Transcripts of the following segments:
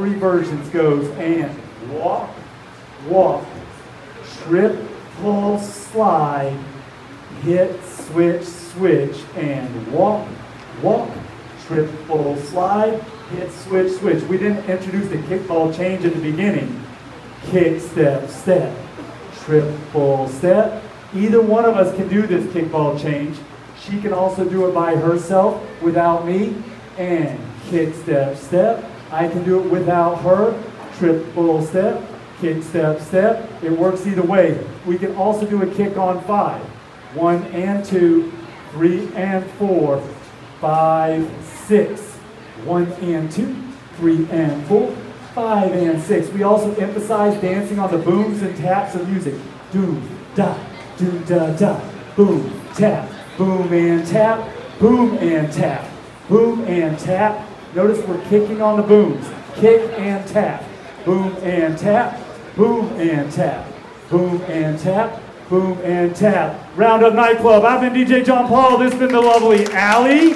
three versions goes and walk, walk, trip, pull, slide, hit, switch, switch, and walk, walk, trip, pull, slide, hit, switch, switch. We didn't introduce the kickball change at the beginning. Kick, step, step, trip, pull, step. Either one of us can do this kickball change. She can also do it by herself without me. And kick, step, step. I can do it without her. Trip, pull, step, kick, step, step. It works either way. We can also do a kick on 5. 1 and 2, 3 and 4, 5, 6. 1 and 2, 3 and 4, 5 and 6. We also emphasize dancing on the booms and taps of music. Doom, da, da, boom, tap, boom and tap, boom and tap, boom and tap. Notice we're kicking on the booms. Kick and tap, boom and tap, boom and tap, boom and tap, boom and tap. Roundup Nightclub. I've been DJ John Paul. This has been the lovely Allie.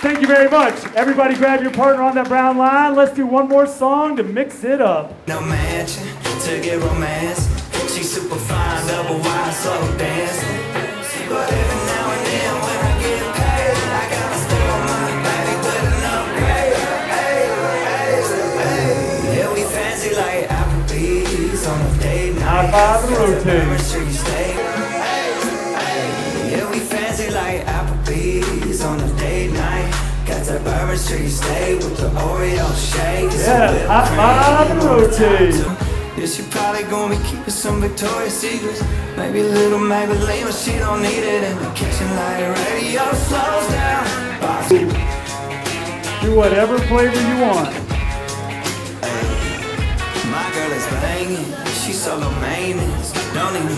Thank you very much. Everybody grab your partner on that brown line. Let's do one more song to mix it up. No mansion to get romance. She's super fine, double wide, slow dancing. But every now and then when I get paid, I gotta spoil my body with an upgrade. Yeah, we fancy like Applebee's on a date night. High five and rotate. Yeah, we fancy like Applebee's on a date night. Got that Bourbon Street steak with the Oreo shake. Yeah, high five and rotate. Yeah, she probably gonna be keeping some Victoria's Secrets. Maybe a little Maybelline, but she don't need it in the kitchen like radio slows down. Do whatever flavor you want. My girl is banging, she's solo maintenance. Don't even